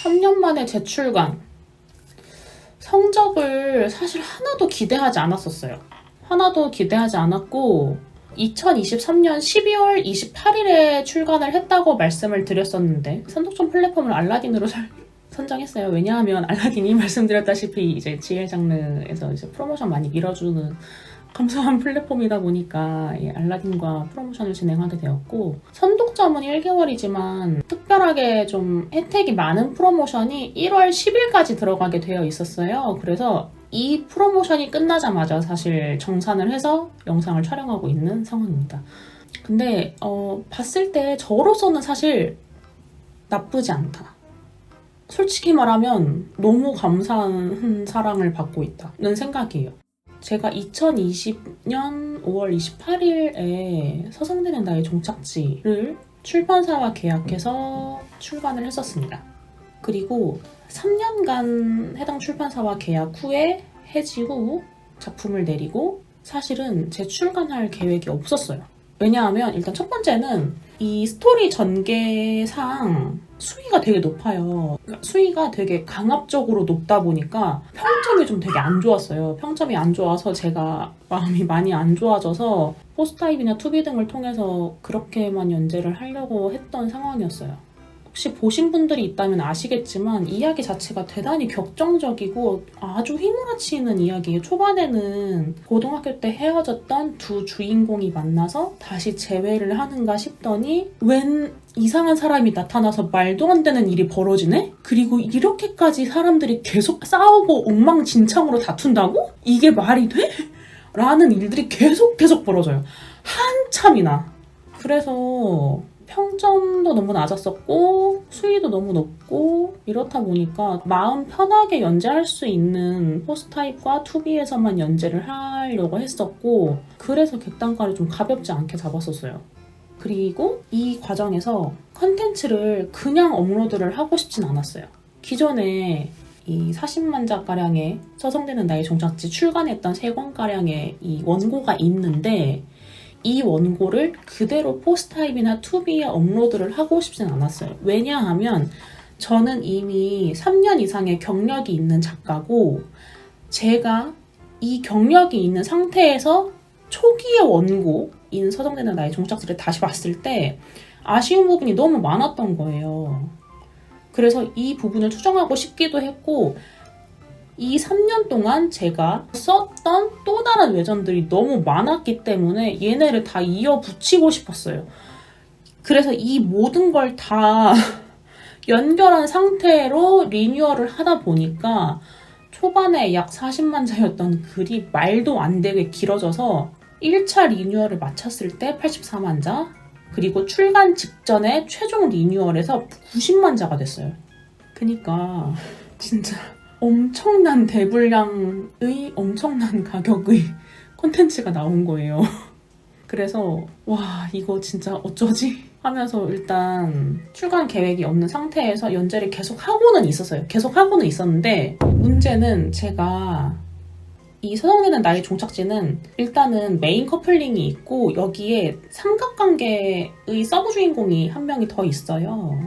3년 만에 재출간. 성적을 사실 하나도 기대하지 않았었어요. 하나도 기대하지 않았고 2023년 12월 28일에 출간을 했다고 말씀을 드렸었는데 선독점 플랫폼을 알라딘으로 선정했어요. 왜냐하면 알라딘이 말씀드렸다시피 이제 GL 장르에서 이제 프로모션 많이 밀어주는 감사한 플랫폼이다 보니까 알라딘과 프로모션을 진행하게 되었고, 선독점은 1개월이지만 특별하게 좀 혜택이 많은 프로모션이 1월 10일까지 들어가게 되어 있었어요. 그래서 이 프로모션이 끝나자마자 사실 정산을 해서 영상을 촬영하고 있는 상황입니다. 근데 봤을 때 저로서는 사실 나쁘지 않다. 솔직히 말하면 너무 감사한 사랑을 받고 있다는 생각이에요. 제가 2020년 5월 28일에 서성대는 나의 종착지를 출판사와 계약해서 출간을 했었습니다. 그리고 3년간 해당 출판사와 계약 후에 해지 후 작품을 내리고 사실은 재출간할 계획이 없었어요. 왜냐하면 일단 첫 번째는 이 스토리 전개상 수위가 되게 높아요. 수위가 되게 강압적으로 높다 보니까 평점이 좀 되게 안 좋았어요. 평점이 안 좋아서 제가 마음이 많이 안 좋아져서 포스타입이나 투비 등을 통해서 그렇게만 연재를 하려고 했던 상황이었어요. 혹시 보신 분들이 있다면 아시겠지만 이야기 자체가 대단히 격정적이고 아주 휘몰아치는 이야기예요. 초반에는 고등학교 때 헤어졌던 두 주인공이 만나서 다시 재회를 하는가 싶더니 웬 이상한 사람이 나타나서 말도 안 되는 일이 벌어지네? 그리고 이렇게까지 사람들이 계속 싸우고 엉망진창으로 다툰다고? 이게 말이 돼? 라는 일들이 계속 벌어져요. 한참이나. 그래서 평점도 너무 낮았었고 수위도 너무 높고 이렇다 보니까 마음 편하게 연재할 수 있는 포스타입과 투비에서만 연재를 하려고 했었고, 그래서 객단가를 좀 가볍지 않게 잡았었어요. 그리고 이 과정에서 컨텐츠를 그냥 업로드를 하고 싶진 않았어요. 기존에 이 40만 자가량의 서성대는 나의 종착지 출간했던 3권가량의 이 원고가 있는데 이 원고를 그대로 포스타입이나 투비에 업로드를 하고 싶진 않았어요. 왜냐하면 저는 이미 3년 이상의 경력이 있는 작가고 제가 이 경력이 있는 상태에서 초기의 원고인 서성대는 나의 종착지를 다시 봤을 때 아쉬운 부분이 너무 많았던 거예요. 그래서 이 부분을 수정하고 싶기도 했고 이 3년 동안 제가 썼던 또 다른 외전들이 너무 많았기 때문에 얘네를 다 이어붙이고 싶었어요. 그래서 이 모든 걸 다 연결한 상태로 리뉴얼을 하다 보니까 초반에 약 40만 자였던 글이 말도 안 되게 길어져서 1차 리뉴얼을 마쳤을 때 84만 자, 그리고 출간 직전에 최종 리뉴얼에서 90만 자가 됐어요. 그니까 진짜 엄청난 대분량의 엄청난 가격의 콘텐츠가 나온 거예요. 그래서 와 이거 진짜 어쩌지? 하면서 일단 출간 계획이 없는 상태에서 연재를 계속 하고는 있었어요. 계속 하고는 있었는데 문제는 제가 이 서성대는 나의 종착지는 일단은 메인 커플링이 있고 여기에 삼각관계의 서브 주인공이 한 명이 더 있어요.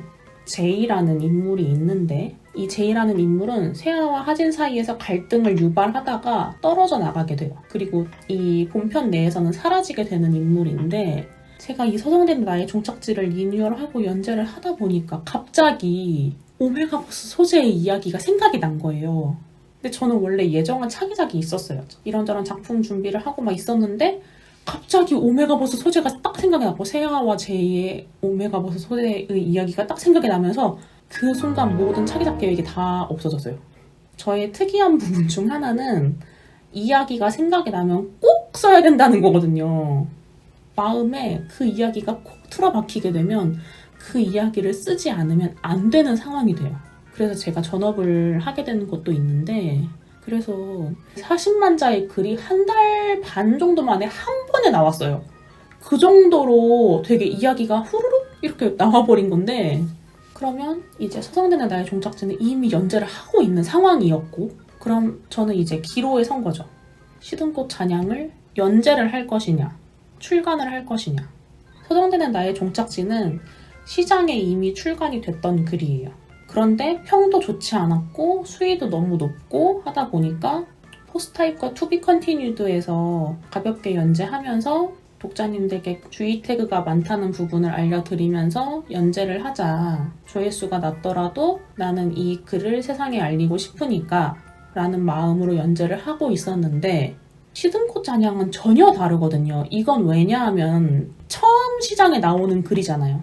제이라는 인물이 있는데 이 제이라는 인물은 세아와 하진 사이에서 갈등을 유발하다가 떨어져 나가게 돼요. 그리고 이 본편 내에서는 사라지게 되는 인물인데 제가 이 서성대는 나의 종착지를 리뉴얼하고 연재를 하다 보니까 갑자기 오메가버스 소재의 이야기가 생각이 난 거예요. 근데 저는 원래 예정한 차기작이 있었어요. 이런저런 작품 준비를 하고 막 있었는데 갑자기 오메가버스 소재가 딱 생각이 나고 세아와 제이의 오메가버스 소재의 이야기가 딱 생각이 나면서 그 순간 모든 차기작 계획이 다 없어졌어요. 저의 특이한 부분 중 하나는 이야기가 생각이 나면 꼭 써야 된다는 거거든요. 마음에 그 이야기가 콕 틀어박히게 되면 그 이야기를 쓰지 않으면 안 되는 상황이 돼요. 그래서 제가 전업을 하게 되는 것도 있는데 그래서 40만 자의 글이 한 달 반 정도 만에 한 번에 나왔어요. 그 정도로 되게 이야기가 후루룩 이렇게 나와버린 건데 그러면 이제 서성대는 나의 종착지는 이미 연재를 하고 있는 상황이었고 그럼 저는 이제 기로에 선 거죠. 시든꽃 잔향을 연재를 할 것이냐 출간을 할 것이냐. 서성대는 나의 종착지는 시장에 이미 출간이 됐던 글이에요. 그런데 평도 좋지 않았고 수위도 너무 높고 하다 보니까 포스타입과 투비 컨티뉴드에서 가볍게 연재하면서 독자님들께 주의 태그가 많다는 부분을 알려드리면서 연재를 하자. 조회수가 낮더라도 나는 이 글을 세상에 알리고 싶으니까 라는 마음으로 연재를 하고 있었는데 시든꽃 잔향은 전혀 다르거든요. 이건 왜냐하면 처음 시장에 나오는 글이잖아요.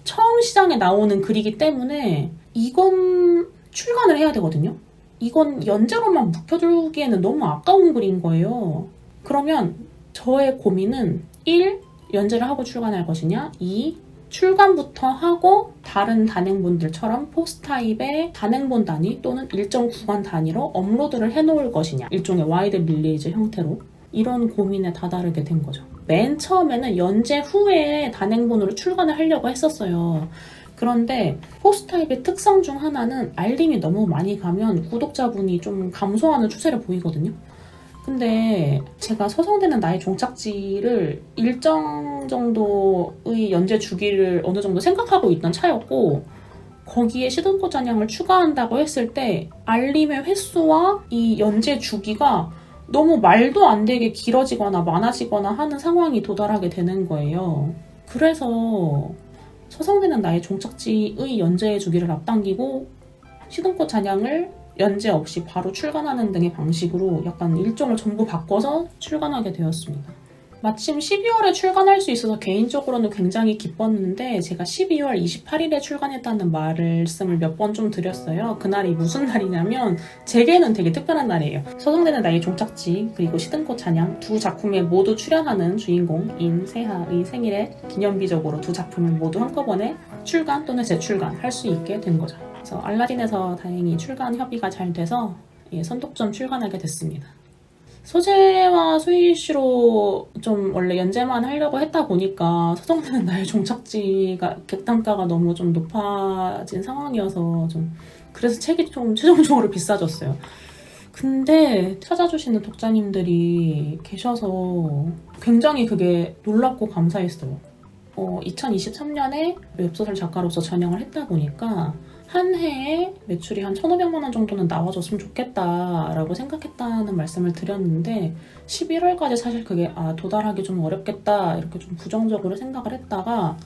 처음 시장에 나오는 글이기 때문에 이건 출간을 해야 되거든요. 이건 연재로만 묵혀두기에는 너무 아까운 글인 거예요. 그러면 저의 고민은 1. 연재를 하고 출간할 것이냐 2. 출간부터 하고 다른 단행본들처럼 포스타입의 단행본 단위 또는 일정 구간 단위로 업로드를 해놓을 것이냐 일종의 와이드 릴리즈 형태로 이런 고민에 다다르게 된 거죠. 맨 처음에는 연재 후에 단행본으로 출간을 하려고 했었어요. 그런데 포스타입의 특성 중 하나는 알림이 너무 많이 가면 구독자분이 좀 감소하는 추세를 보이거든요. 근데 제가 서성대는 나의 종착지를 일정 정도의 연재 주기를 어느 정도 생각하고 있던 차였고 거기에 시든꽃 잔향을 추가한다고 했을 때 알림의 횟수와 이 연재 주기가 너무 말도 안 되게 길어지거나 많아지거나 하는 상황이 도달하게 되는 거예요. 그래서 서성대는 나의 종착지의 연재 주기를 앞당기고 시든꽃 잔향을 연재 없이 바로 출간하는 등의 방식으로 약간 일정을 전부 바꿔서 출간하게 되었습니다. 마침 12월에 출간할 수 있어서 개인적으로는 굉장히 기뻤는데 제가 12월 28일에 출간했다는 말씀을 몇 번 좀 드렸어요. 그날이 무슨 날이냐면 제게는 되게 특별한 날이에요. 서성대는 나의 종착지 그리고 시든꽃 잔향 두 작품에 모두 출연하는 주인공 임세하의 생일에 기념비적으로 두 작품을 모두 한꺼번에 출간 또는 재출간 할 수 있게 된 거죠. 그래서 알라딘에서 다행히 출간 협의가 잘 돼서 선독전 출간하게 됐습니다. 소재와 수익시로 좀 원래 연재만 하려고 했다 보니까 서성대는 나의 종착지가 객단가가 너무 좀 높아진 상황이어서 좀 그래서 책이 좀 최종적으로 비싸졌어요. 근데 찾아주시는 독자님들이 계셔서 굉장히 그게 놀랍고 감사했어요. 2023년에 웹소설 작가로서 전향을 했다 보니까 한 해에 매출이 한 1,500만 원 정도는 나와줬으면 좋겠다라고 생각했다는 말씀을 드렸는데 11월까지 사실 그게 도달하기 좀 어렵겠다 이렇게 좀 부정적으로 생각을 했다가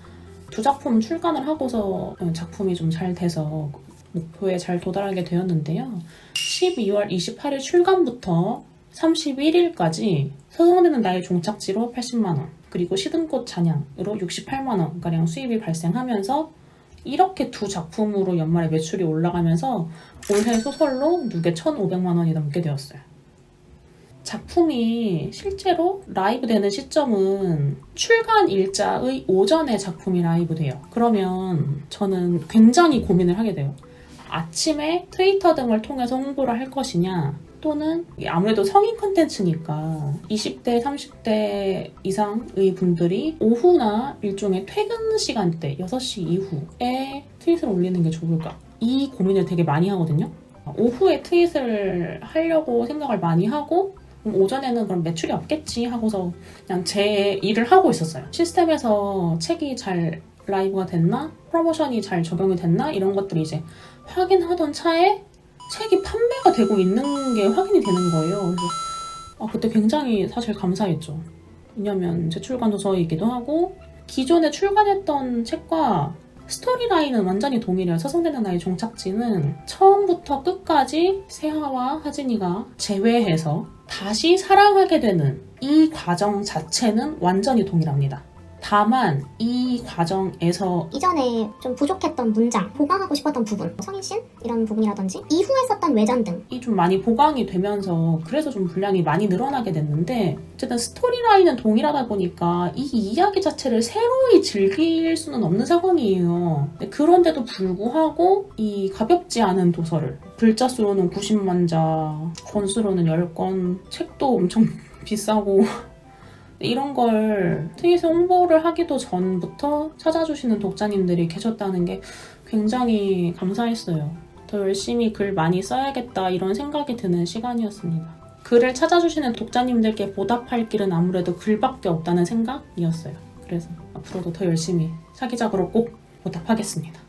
두 작품 출간을 하고서 작품이 좀 잘 돼서 목표에 잘 도달하게 되었는데요. 12월 28일 출간부터 31일까지 서성대는 나의 종착지로 80만 원 그리고 시든꽃 잔향으로 68만 원가량 수입이 발생하면서 이렇게 두 작품으로 연말에 매출이 올라가면서 올해 소설로 누계 1,500만 원이 넘게 되었어요. 작품이 실제로 라이브 되는 시점은 출간 일자의 오전에 작품이 라이브 돼요. 그러면 저는 굉장히 고민을 하게 돼요. 아침에 트위터 등을 통해서 홍보를 할 것이냐 또는 아무래도 성인 콘텐츠니까 20대, 30대 이상의 분들이 오후나 일종의 퇴근 시간대 6시 이후에 트윗을 올리는 게 좋을까? 이 고민을 되게 많이 하거든요. 오후에 트윗을 하려고 생각을 많이 하고 오전에는 그럼 매출이 없겠지 하고서 그냥 제 일을 하고 있었어요. 시스템에서 책이 잘 라이브가 됐나? 프로모션이 잘 적용이 됐나? 이런 것들이 이제 확인하던 차에 책이 판매가 되고 있는 게 확인이 되는 거예요. 그래서 그때 굉장히 사실 감사했죠. 왜냐면 재출간 도서이기도 하고 기존에 출간했던 책과 스토리라인은 완전히 동일해요. 서성대는 나의 종착지는 처음부터 끝까지 세하와 하진이가 재회해서 다시 사랑하게 되는 이 과정 자체는 완전히 동일합니다. 다만 이 과정에서 이전에 좀 부족했던 문장, 보강하고 싶었던 부분, 성인씬 이런 부분이라든지 이후에 썼던 외전 등이 좀 많이 보강이 되면서 그래서 좀 분량이 많이 늘어나게 됐는데 어쨌든 스토리라인은 동일하다 보니까 이 이야기 자체를 새로이 즐길 수는 없는 상황이에요. 그런데도 불구하고 이 가볍지 않은 도서를 글자 수로는 90만 자, 권수로는 10권, 책도 엄청 비싸고 이런 걸 트윗에 홍보를 하기도 전부터 찾아주시는 독자님들이 계셨다는 게 굉장히 감사했어요. 더 열심히 글 많이 써야겠다 이런 생각이 드는 시간이었습니다. 글을 찾아주시는 독자님들께 보답할 길은 아무래도 글밖에 없다는 생각이었어요. 그래서 앞으로도 더 열심히 차기작으로 꼭 보답하겠습니다.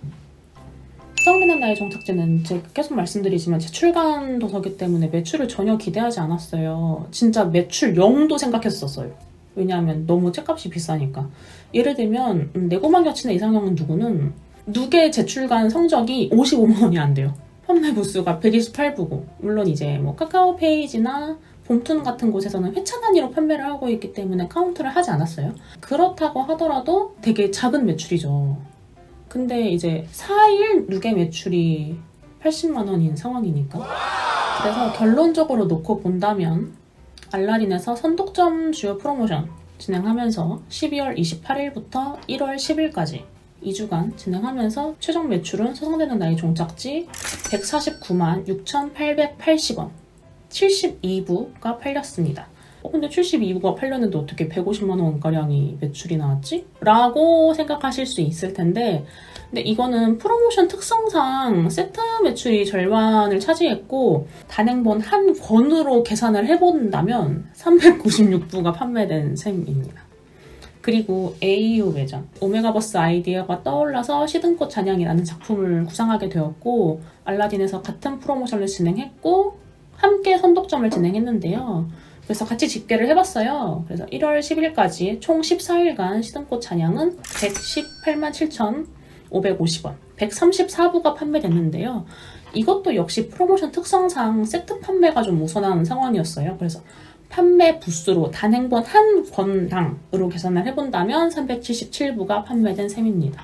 서성되는 나의 종착지는 제가 계속 말씀드리지만 재출간 도서기 때문에 매출을 전혀 기대하지 않았어요. 진짜 매출 0도 생각했었어요. 왜냐하면 너무 책값이 비싸니까. 예를 들면 내고만 겹치는 이상형 누구는 누계 재출간 성적이 55만 원이 안 돼요. 판매 부수가 128부고 물론 이제 뭐 카카오 페이지나 봄툰 같은 곳에서는 회차 단위로 판매를 하고 있기 때문에 카운트를 하지 않았어요. 그렇다고 하더라도 되게 작은 매출이죠. 근데 이제 4일 누계 매출이 80만 원인 상황이니까. 그래서 결론적으로 놓고 본다면 알라딘에서 선독점 주요 프로모션 진행하면서 12월 28일부터 1월 10일까지 2주간 진행하면서 최종 매출은 서성되는 나의 종착지 149만 6,880원 72부가 팔렸습니다. 근데 72부가 팔렸는데 어떻게 150만 원가량이 매출이 나왔지? 라고 생각하실 수 있을 텐데 근데 이거는 프로모션 특성상 세트 매출이 절반을 차지했고 단행본 한 권으로 계산을 해본다면 396부가 판매된 셈입니다. 그리고 AU 매장, 오메가버스 아이디어가 떠올라서 시든꽃 잔향이라는 작품을 구상하게 되었고 알라딘에서 같은 프로모션을 진행했고 함께 선독점을 진행했는데요. 그래서 같이 집계를 해봤어요. 그래서 1월 10일까지 총 14일간 시든꽃 잔향은 118만 7,550원, 134부가 판매됐는데요. 이것도 역시 프로모션 특성상 세트 판매가 좀 우선한 상황이었어요. 그래서 판매 부수로 단행본 한 권당으로 계산을 해본다면 377부가 판매된 셈입니다.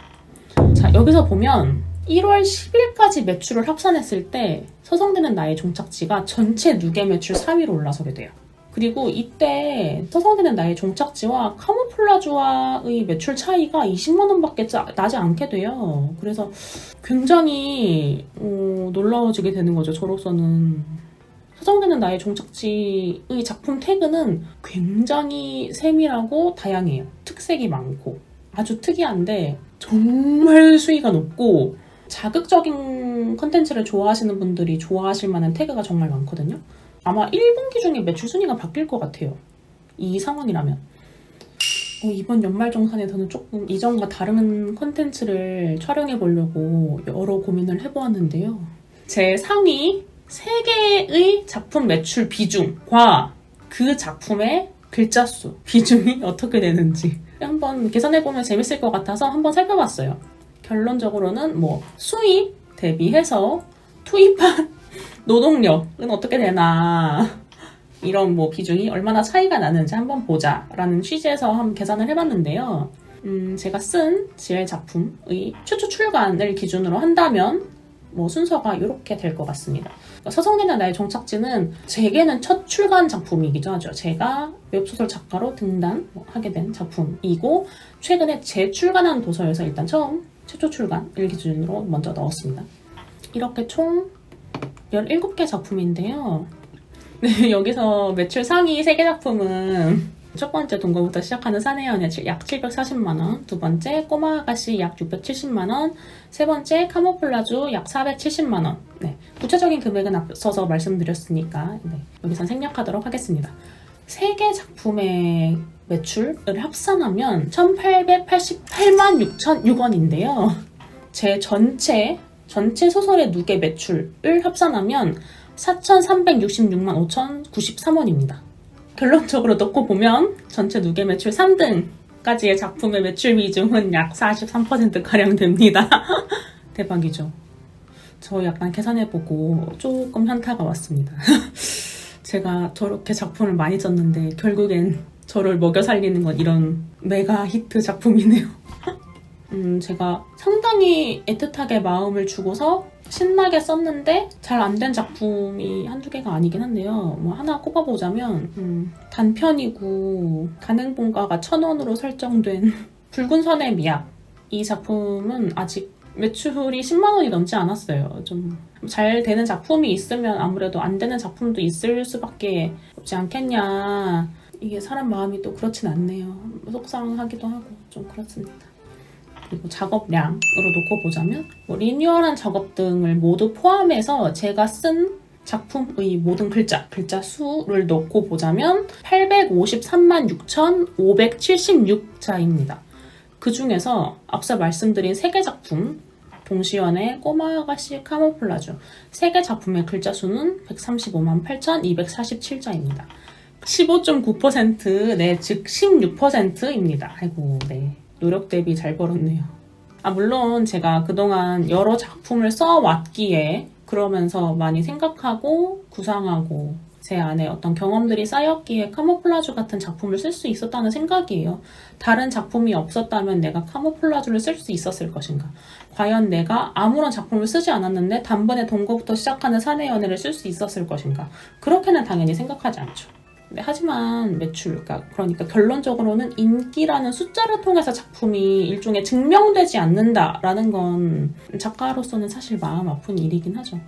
자, 여기서 보면 1월 10일까지 매출을 합산했을 때 서성되는 나의 종착지가 전체 누계 매출 3위로 올라서게 돼요. 그리고 이때 서성되는 나의 종착지와 카모플라주와의 매출 차이가 20만 원밖에 나지 않게 돼요. 그래서 굉장히 놀라워지게 되는 거죠. 저로서는. 서성되는 나의 종착지의 작품 태그는 굉장히 세밀하고 다양해요. 특색이 많고 아주 특이한데 정말 수위가 높고 자극적인 컨텐츠를 좋아하시는 분들이 좋아하실 만한 태그가 정말 많거든요. 아마 1분기 중에 매출 순위가 바뀔 것 같아요. 이 상황이라면. 이번 연말정산에서는 조금 이전과 다른 컨텐츠를 촬영해 보려고 여러 고민을 해보았는데요. 제 상위 3개의 작품 매출 비중과 그 작품의 글자 수 비중이 어떻게 되는지 한번 계산해보면 재밌을 것 같아서 한번 살펴봤어요. 결론적으로는 뭐 수입 대비해서 투입한 노동력은 어떻게 되나 이런 뭐 비중이 얼마나 차이가 나는지 한번 보자라는 취지에서 한번 계산을 해봤는데요. 제가 쓴 GL 작품의 최초 출간을 기준으로 한다면 뭐 순서가 이렇게 될 것 같습니다. 서성되는 나의 종착지는 제게는 첫 출간 작품이기도 하죠. 제가 웹소설 작가로 등단하게 된 작품이고 최근에 재출간한 도서에서 일단 처음 최초 출간을 기준으로 먼저 넣었습니다. 이렇게 총 17개 작품인데요. 네, 여기서 매출 상위 3개 작품은 첫 번째 동거부터 시작하는 사내의 연애 약 740만원, 두 번째 꼬마 아가씨 약 670만원, 세 번째 카모플라주 약 470만원. 네, 구체적인 금액은 앞서서 말씀드렸으니까 여기선 생략하도록 하겠습니다. 3개 작품의 매출을 합산하면 1888만 6,006원인데요. 제 전체 소설의 누계 매출을 합산하면 4,366만 5,093원입니다. 결론적으로 놓고 보면 전체 누계 매출 3등까지의 작품의 매출 비중은 약 43%가량 됩니다. 대박이죠. 저 약간 계산해보고 조금 현타가 왔습니다. 제가 저렇게 작품을 많이 썼는데 결국엔 저를 먹여 살리는 건 이런 메가 히트 작품이네요. 제가 상당히 애틋하게 마음을 주고서 신나게 썼는데 잘 안 된 작품이 한두 개가 아니긴 한데요. 뭐 하나 꼽아보자면 단편이고 단행본가가 1,000원으로 설정된 붉은 선의 미학. 이 작품은 아직 매출이 10만 원이 넘지 않았어요. 좀 잘 되는 작품이 있으면 아무래도 안 되는 작품도 있을 수밖에 없지 않겠냐. 이게 사람 마음이 또 그렇진 않네요. 속상하기도 하고 좀 그렇습니다. 그리고 작업량으로 놓고 보자면 뭐 리뉴얼한 작업 등을 모두 포함해서 제가 쓴 작품의 모든 글자 수를 놓고 보자면 853만 6,576자입니다. 그 중에서 앞서 말씀드린 3개 작품 동시연의 꼬마 아가씨 카모플라주 3개 작품의 글자 수는 135만 8,247자입니다. 15.9%, 네, 즉 16%입니다. 아이고, 네. 노력 대비 잘 벌었네요. 물론 제가 그동안 여러 작품을 써왔기에 그러면서 많이 생각하고 구상하고 제 안에 어떤 경험들이 쌓였기에 카모플라주 같은 작품을 쓸 수 있었다는 생각이에요. 다른 작품이 없었다면 내가 카모플라주를 쓸 수 있었을 것인가? 과연 내가 아무런 작품을 쓰지 않았는데 단번에 동거부터 시작하는 사내 연애를 쓸 수 있었을 것인가? 그렇게는 당연히 생각하지 않죠. 하지만 매출, 그러니까 결론적으로는 인기라는 숫자를 통해서 작품이 일종의 증명되지 않는다라는 건 작가로서는 사실 마음 아픈 일이긴 하죠.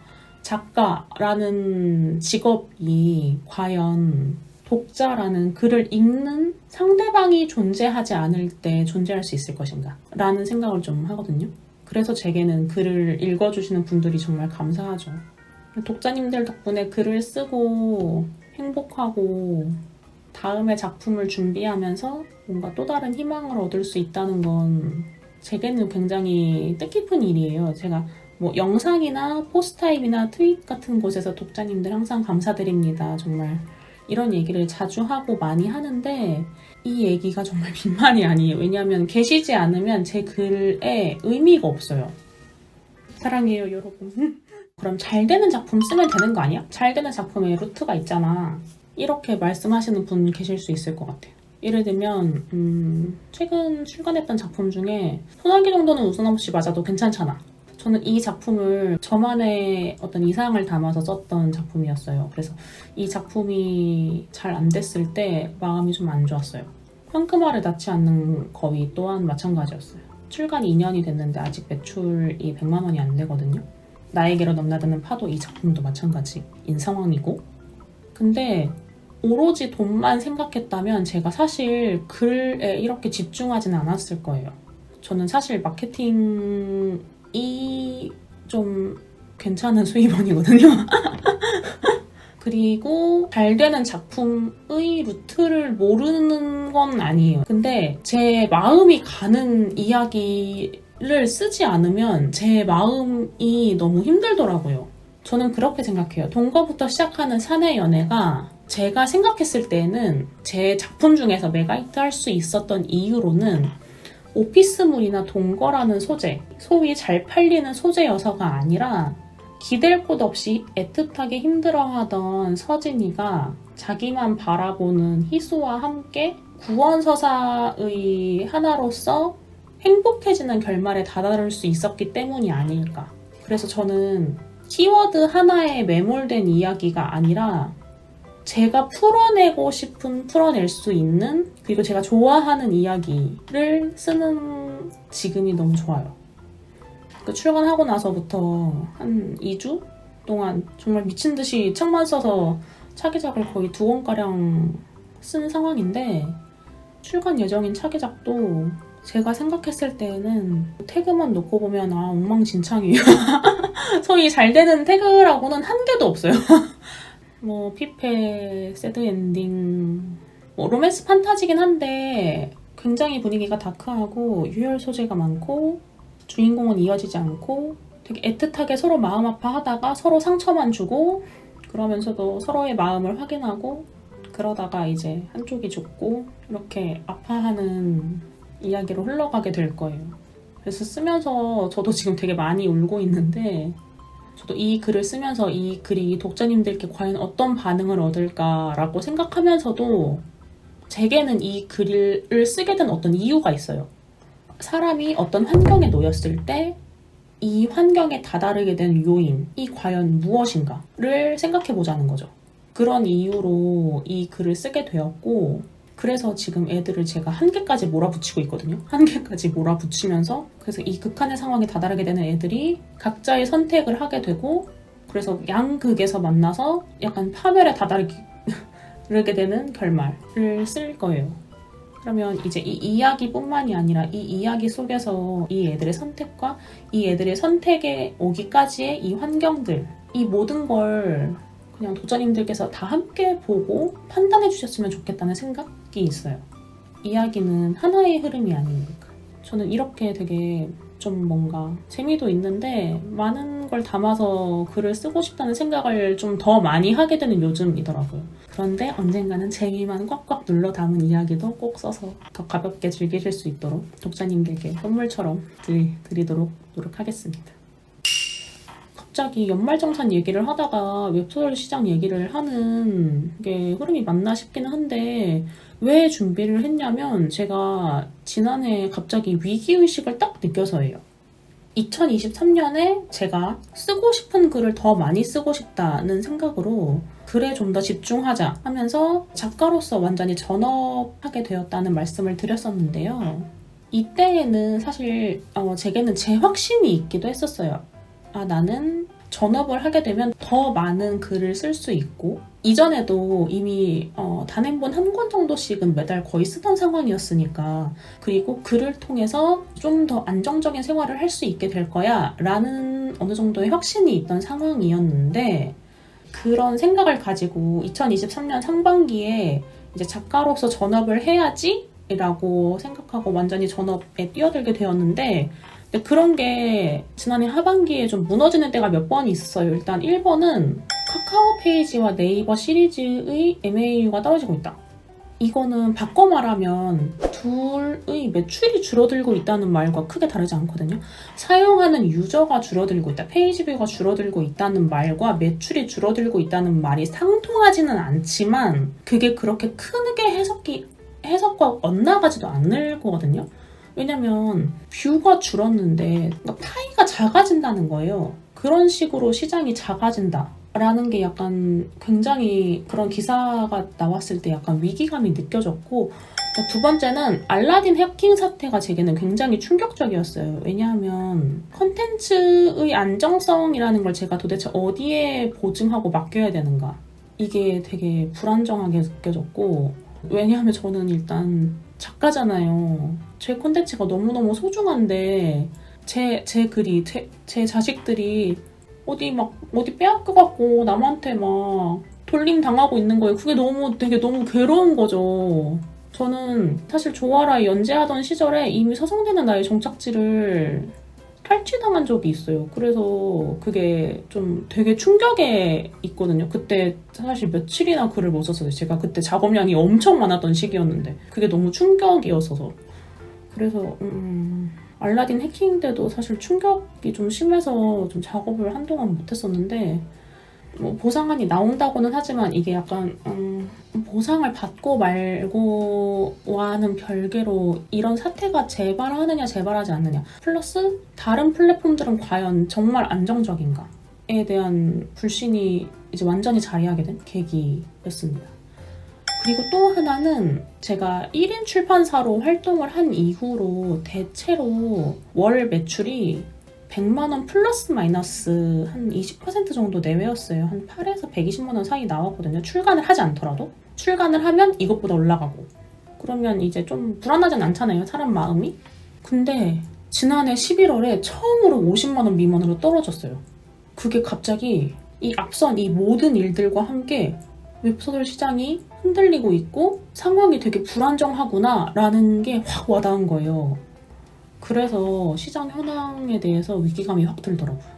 작가라는 직업이 과연 독자라는 글을 읽는 상대방이 존재하지 않을 때 존재할 수 있을 것인가 라는 생각을 좀 하거든요. 그래서 제게는 글을 읽어주시는 분들이 정말 감사하죠. 독자님들 덕분에 글을 쓰고 행복하고 다음의 작품을 준비하면서 뭔가 또 다른 희망을 얻을 수 있다는 건 제게는 굉장히 뜻깊은 일이에요. 제가 뭐 영상이나 포스타입이나 트윗 같은 곳에서 독자님들 항상 감사드립니다. 정말 이런 얘기를 자주 하고 많이 하는데 이 얘기가 정말 빈말이 아니에요. 왜냐하면 계시지 않으면 제 글에 의미가 없어요. 사랑해요, 여러분. 그럼 잘 되는 작품 쓰면 되는 거 아니야? 잘 되는 작품에 루트가 있잖아. 이렇게 말씀하시는 분 계실 수 있을 것 같아요. 예를 들면 최근 출간했던 작품 중에 소나기 정도는 웃음 없이 맞아도 괜찮잖아. 저는 이 작품을 저만의 어떤 이상을 담아서 썼던 작품이었어요. 그래서 이 작품이 잘 안 됐을 때 마음이 좀 안 좋았어요. 황금알을 낳지 않는 거위 또한 마찬가지였어요. 출간 2년이 됐는데 아직 매출이 100만 원이 안 되거든요. 나에게로 넘나드는 파도 이 작품도 마찬가지인 상황이고, 근데 오로지 돈만 생각했다면 제가 사실 글에 이렇게 집중하지는 않았을 거예요. 저는 사실 마케팅이 좀 괜찮은 수입원이거든요. 그리고 잘 되는 작품의 루트를 모르는 건 아니에요. 근데 제 마음이 가는 이야기를 쓰지 않으면 제 마음이 너무 힘들더라고요. 저는 그렇게 생각해요. 동거부터 시작하는 사내 연애가 제가 생각했을 때는 제 작품 중에서 메가히트 할 수 있었던 이유로는 오피스물이나 동거라는 소재, 소위 잘 팔리는 소재여서가 아니라 기댈 곳 없이 애틋하게 힘들어하던 서진이가 자기만 바라보는 희수와 함께 구원서사의 하나로서 행복해지는 결말에 다다를 수 있었기 때문이 아닐까. 그래서 저는 키워드 하나에 매몰된 이야기가 아니라 제가 풀어내고 싶은, 풀어낼 수 있는, 그리고 제가 좋아하는 이야기를 쓰는 지금이 너무 좋아요. 출간하고 나서부터 한 2주 동안 정말 미친 듯이 책만 써서 차기작을 거의 2권가량 쓴 상황인데, 출간 예정인 차기작도 제가 생각했을 때는 태그만 놓고 보면 엉망진창이에요. 소위 잘 되는 태그라고는 한 개도 없어요. 뭐 피페, 새드엔딩, 뭐 로맨스 판타지긴 한데 굉장히 분위기가 다크하고 유혈 소재가 많고 주인공은 이어지지 않고 되게 애틋하게 서로 마음 아파하다가 서로 상처만 주고 그러면서도 서로의 마음을 확인하고 그러다가 이제 한쪽이 죽고 이렇게 아파하는 이야기로 흘러가게 될 거예요. 그래서 쓰면서 저도 지금 되게 많이 울고 있는데, 저도 이 글을 쓰면서 이 글이 독자님들께 과연 어떤 반응을 얻을까라고 생각하면서도 제게는 이 글을 쓰게 된 어떤 이유가 있어요. 사람이 어떤 환경에 놓였을 때 이 환경에 다다르게 된 요인이 과연 무엇인가를 생각해 보자는 거죠. 그런 이유로 이 글을 쓰게 되었고, 그래서 지금 애들을 제가 한계까지 몰아붙이고 있거든요. 한계까지 몰아붙이면서 그래서 이 극한의 상황에 다다르게 되는 애들이 각자의 선택을 하게 되고, 그래서 양극에서 만나서 약간 파멸에 다다르게 되는 결말을 쓸 거예요. 그러면 이제 이 이야기뿐만이 아니라 이 이야기 속에서 이 애들의 선택과 이 애들의 선택에 오기까지의 이 환경들, 이 모든 걸 그냥 독자님들께서 다 함께 보고 판단해 주셨으면 좋겠다는 생각이 있어요. 이야기는 하나의 흐름이 아니니까. 저는 이렇게 되게 좀 뭔가 재미도 있는데 많은 걸 담아서 글을 쓰고 싶다는 생각을 좀 더 많이 하게 되는 요즘이더라고요. 그런데 언젠가는 재미만 꽉꽉 눌러 담은 이야기도 꼭 써서 더 가볍게 즐기실 수 있도록 독자님들께 선물처럼 드리도록 노력하겠습니다. 갑자기 연말정산 얘기를 하다가 웹소설 시장 얘기를 하는 게 흐름이 맞나 싶기는 한데 왜 준비를 했냐면 제가 지난해 갑자기 위기의식을 딱 느껴서예요. 2023년에 제가 쓰고 싶은 글을 더 많이 쓰고 싶다는 생각으로 글에 좀 더 집중하자 하면서 작가로서 완전히 전업하게 되었다는 말씀을 드렸었는데요. 이때에는 사실 제게는 제 확신이 있기도 했었어요. 나는 전업을 하게 되면 더 많은 글을 쓸 수 있고 이전에도 이미 단행본 한 권 정도씩은 매달 거의 쓰던 상황이었으니까 그리고 글을 통해서 좀 더 안정적인 생활을 할 수 있게 될 거야 라는 어느 정도의 확신이 있던 상황이었는데 그런 생각을 가지고 2023년 상반기에 이제 작가로서 전업을 해야지 라고 생각하고 완전히 전업에 뛰어들게 되었는데 근데 그런 게 지난해 하반기에 좀 무너지는 때가 몇 번 있었어요. 일단 1번은 카카오 페이지와 네이버 시리즈의 MAU가 떨어지고 있다. 이거는 바꿔 말하면 둘의 매출이 줄어들고 있다는 말과 크게 다르지 않거든요. 사용하는 유저가 줄어들고 있다, 페이지 뷰가 줄어들고 있다는 말과 매출이 줄어들고 있다는 말이 상통하지는 않지만 그게 그렇게 크게 해석과 엇나가지도 않을 거거든요. 왜냐면 뷰가 줄었는데 파이가 작아진다는 거예요. 그런 식으로 시장이 작아진다 라는 게 약간 굉장히 그런 기사가 나왔을 때 약간 위기감이 느껴졌고 두 번째는 알라딘 해킹 사태가 제게는 굉장히 충격적이었어요. 왜냐하면 컨텐츠의 안정성이라는 걸 제가 도대체 어디에 보증하고 맡겨야 되는가 이게 되게 불안정하게 느껴졌고 왜냐하면 저는 일단 작가잖아요. 제 콘텐츠가 너무너무 소중한데 제 글이 제 자식들이 어디 빼앗겨갖고 남한테 막 돌림 당하고 있는 거예요. 그게 되게 너무 괴로운 거죠. 저는 사실 조아라 연재하던 시절에 이미 서성대는 나의 종착지를 탈취당한 적이 있어요. 그래서 그게 좀 되게 충격에 있거든요. 그때 사실 며칠이나 글을 못 썼어요. 제가 그때 작업량이 엄청 많았던 시기였는데 그게 너무 충격이었어서 그래서 알라딘 해킹 때도 사실 충격이 좀 심해서 좀 작업을 한동안 못했었는데 뭐 보상안이 나온다고는 하지만 이게 약간 보상을 받고 말고와는 별개로 이런 사태가 재발하느냐 재발하지 않느냐 플러스 다른 플랫폼들은 과연 정말 안정적인가에 대한 불신이 이제 완전히 자리하게 된 계기였습니다. 그리고 또 하나는 제가 1인 출판사로 활동을 한 이후로 대체로 월 매출이 100만 원 플러스 마이너스 한 20% 정도 내외였어요. 한 8에서 120만 원 사이 나왔거든요. 출간을 하지 않더라도. 출간을 하면 이것보다 올라가고. 그러면 이제 좀 불안하진 않잖아요. 사람 마음이. 근데 지난해 11월에 처음으로 50만 원 미만으로 떨어졌어요. 그게 갑자기 이 앞선 이 모든 일들과 함께 웹소설 시장이 흔들리고 있고 상황이 되게 불안정하구나 라는 게 확 와닿은 거예요. 그래서 시장 현황에 대해서 위기감이 확 들더라고요.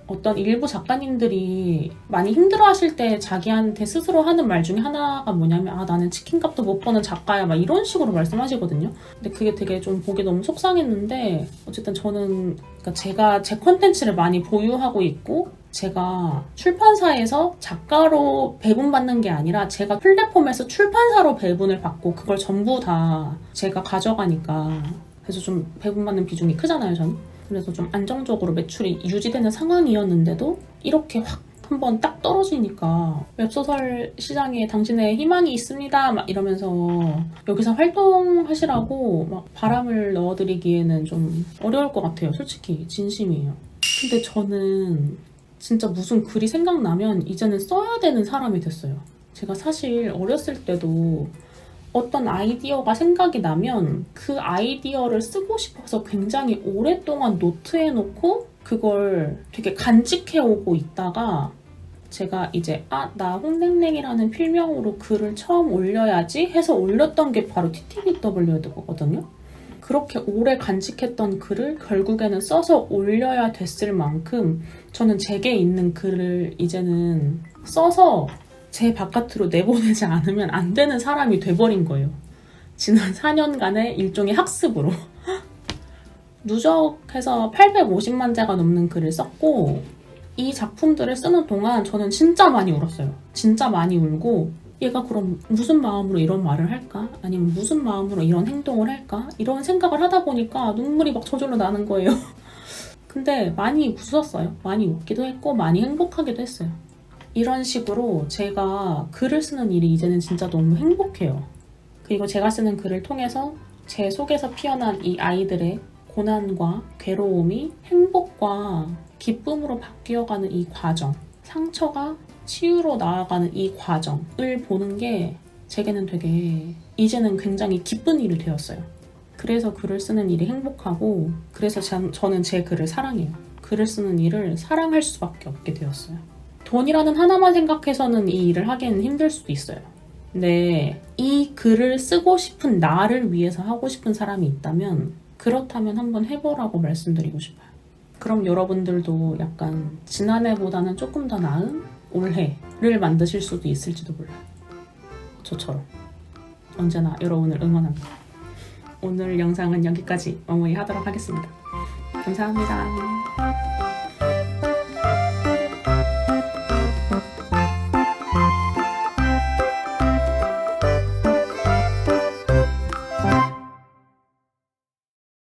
어떤 일부 작가님들이 많이 힘들어하실 때 자기한테 스스로 하는 말 중에 하나가 뭐냐면 나는 치킨값도 못 버는 작가야 막 이런 식으로 말씀하시거든요. 근데 그게 되게 좀 보기 너무 속상했는데 어쨌든 저는 그러니까 제가 제 콘텐츠를 많이 보유하고 있고 제가 출판사에서 작가로 배분받는 게 아니라 제가 플랫폼에서 출판사로 배분을 받고 그걸 전부 다 제가 가져가니까 그래서 좀 배분받는 비중이 크잖아요, 저는. 그래서 좀 안정적으로 매출이 유지되는 상황이었는데도 이렇게 확 한번 딱 떨어지니까 웹소설 시장에 당신의 희망이 있습니다 막 이러면서 여기서 활동하시라고 막 바람을 넣어드리기에는 좀 어려울 것 같아요. 솔직히 진심이에요. 근데 저는 진짜 무슨 글이 생각나면 이제는 써야 되는 사람이 됐어요. 제가 사실 어렸을 때도 어떤 아이디어가 생각이 나면 그 아이디어를 쓰고 싶어서 굉장히 오랫동안 노트해놓고 그걸 되게 간직해오고 있다가 제가 이제 나 홍냉냉이라는 필명으로 글을 처음 올려야지 해서 올렸던 게 바로 TTBW였거든요. 그렇게 오래 간직했던 글을 결국에는 써서 올려야 됐을 만큼 저는 제게 있는 글을 이제는 써서 제 바깥으로 내보내지 않으면 안 되는 사람이 돼버린 거예요. 지난 4년간의 일종의 학습으로. 누적해서 850만 자가 넘는 글을 썼고 이 작품들을 쓰는 동안 저는 진짜 많이 울었어요. 진짜 많이 울고 얘가 그럼 무슨 마음으로 이런 말을 할까? 아니면 무슨 마음으로 이런 행동을 할까? 이런 생각을 하다 보니까 눈물이 막 저절로 나는 거예요. 근데 많이 웃었어요. 많이 웃기도 했고 많이 행복하기도 했어요. 이런 식으로 제가 글을 쓰는 일이 이제는 진짜 너무 행복해요. 그리고 제가 쓰는 글을 통해서 제 속에서 피어난 이 아이들의 고난과 괴로움이 행복과 기쁨으로 바뀌어가는 이 과정, 상처가 치유로 나아가는 이 과정을 보는 게 제게는 되게 이제는 굉장히 기쁜 일이 되었어요. 그래서 글을 쓰는 일이 행복하고 그래서 저는 제 글을 사랑해요. 글을 쓰는 일을 사랑할 수밖에 없게 되었어요. 돈이라는 하나만 생각해서는 이 일을 하기에는 힘들 수도 있어요. 근데 이 글을 쓰고 싶은 나를 위해서 하고 싶은 사람이 있다면 그렇다면 한번 해보라고 말씀드리고 싶어요. 그럼 여러분들도 약간 지난해보다는 조금 더 나은 올해를 만드실 수도 있을지도 몰라요. 저처럼 언제나 여러분을 응원합니다. 오늘 영상은 여기까지 마무리하도록 하겠습니다. 감사합니다.